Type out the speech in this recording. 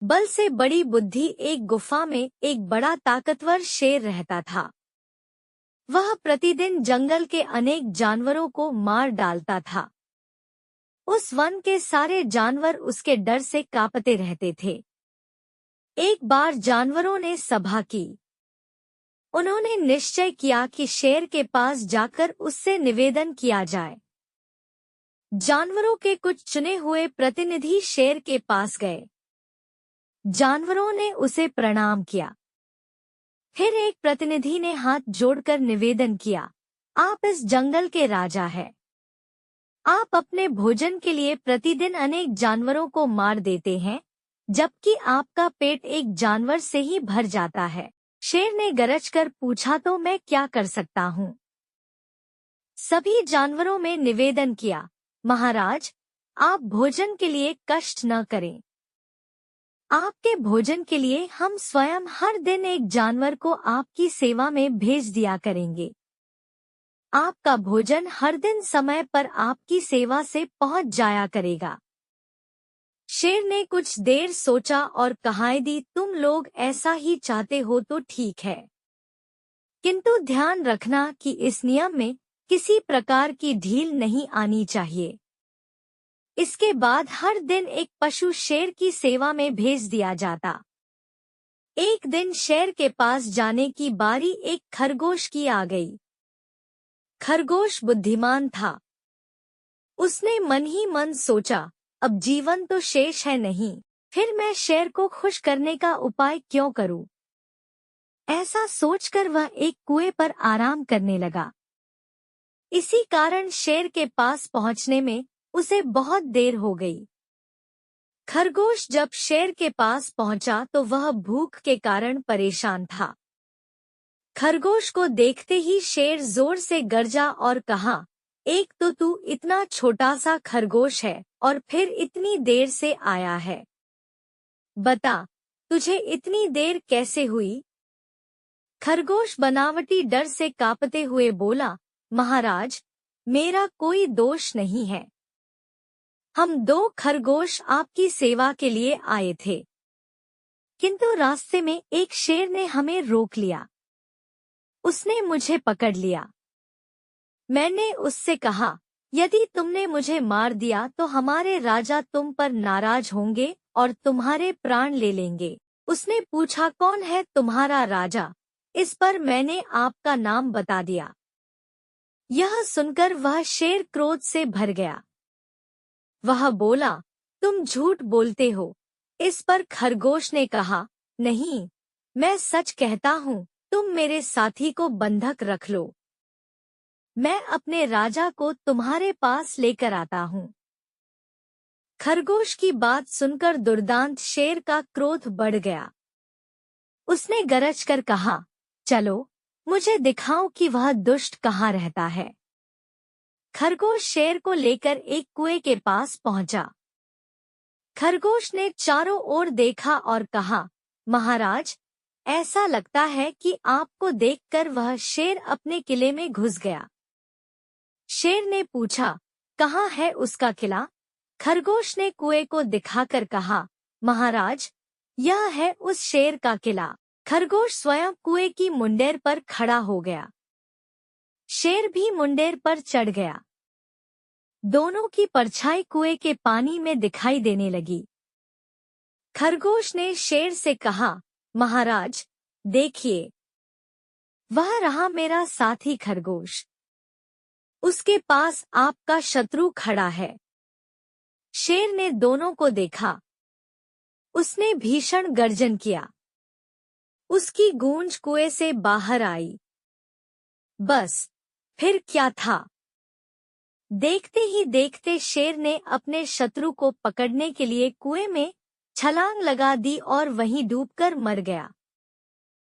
बल से बड़ी बुद्धि एक गुफा में एक बड़ा ताकतवर शेर रहता था। वह प्रतिदिन जंगल के अनेक जानवरों को मार डालता था। उस वन के सारे जानवर उसके डर से कांपते रहते थे। एक बार जानवरों ने सभा की। उन्होंने निश्चय किया कि शेर के पास जाकर उससे निवेदन किया जाए। जानवरों के कुछ चुने हुए प्रतिनिधि शेर के पास गए। जानवरों ने उसे प्रणाम किया। फिर एक प्रतिनिधि ने हाथ जोड़कर निवेदन किया, आप इस जंगल के राजा हैं। आप अपने भोजन के लिए प्रतिदिन अनेक जानवरों को मार देते हैं, जबकि आपका पेट एक जानवर से ही भर जाता है। शेर ने गरजकर पूछा, तो मैं क्या कर सकता हूँ? सभी जानवरों में निवेदन किया, महाराज, आप भोजन के लिए कष्ट न करें। आपके भोजन के लिए हम स्वयं हर दिन एक जानवर को आपकी सेवा में भेज दिया करेंगे। आपका भोजन हर दिन समय पर आपकी सेवा से पहुंच जाया करेगा। शेर ने कुछ देर सोचा और कहा, दी तुम लोग ऐसा ही चाहते हो तो ठीक है, किंतु ध्यान रखना कि इस नियम में किसी प्रकार की ढील नहीं आनी चाहिए। इसके बाद हर दिन एक पशु शेर की सेवा में भेज दिया जाता। एक दिन शेर के पास जाने की बारी एक खरगोश की आ गई। खरगोश बुद्धिमान था। उसने मन ही मन सोचा, अब जीवन तो शेष है नहीं, फिर मैं शेर को खुश करने का उपाय क्यों करूं? ऐसा सोचकर वह एक कुएं पर आराम करने लगा। इसी कारण शेर के पास पहुंचने में उसे बहुत देर हो गई। खरगोश जब शेर के पास पहुंचा तो वह भूख के कारण परेशान था। खरगोश को देखते ही शेर जोर से गरजा और कहा, एक तो तू इतना छोटा सा खरगोश है और फिर इतनी देर से आया है। बता, तुझे इतनी देर कैसे हुई? खरगोश बनावटी डर से कांपते हुए बोला, महाराज, मेरा कोई दोष नहीं है। हम 2 खरगोश आपकी सेवा के लिए आए थे, किंतु रास्ते में एक शेर ने हमें रोक लिया। उसने मुझे पकड़ लिया। मैंने उससे कहा, यदि तुमने मुझे मार दिया तो हमारे राजा तुम पर नाराज होंगे और तुम्हारे प्राण ले लेंगे। उसने पूछा, कौन है तुम्हारा राजा? इस पर मैंने आपका नाम बता दिया। यह सुनकर वह शेर क्रोध से भर गया। वह बोला, तुम झूठ बोलते हो। इस पर खरगोश ने कहा, नहीं, मैं सच कहता हूँ, तुम मेरे साथी को बंधक रख लो। मैं अपने राजा को तुम्हारे पास लेकर आता हूँ। खरगोश की बात सुनकर दुर्दांत शेर का क्रोध बढ़ गया। उसने गरजकर कहा, चलो, मुझे दिखाओ कि वह दुष्ट कहाँ रहता है। खरगोश शेर को लेकर एक कुएं के पास पहुंचा। खरगोश ने चारों ओर देखा और कहा, महाराज, ऐसा लगता है कि आपको देखकर वह शेर अपने किले में घुस गया। शेर ने पूछा, कहाँ है उसका किला? खरगोश ने कुएं को दिखाकर कहा, महाराज, यह है उस शेर का किला। खरगोश स्वयं कुएं की मुंडेर पर खड़ा हो गया। शेर भी मुंडेर पर चढ़ गया। दोनों की परछाई कुएं के पानी में दिखाई देने लगी। खरगोश ने शेर से कहा, महाराज, देखिए, वह रहा मेरा साथी खरगोश। उसके पास आपका शत्रु खड़ा है। शेर ने दोनों को देखा। उसने भीषण गर्जन किया। उसकी गूंज कुएं से बाहर आई। बस, फिर क्या था? देखते ही देखते शेर ने अपने शत्रु को पकड़ने के लिए कुएं में छलांग लगा दी और वहीं डूबकर मर गया।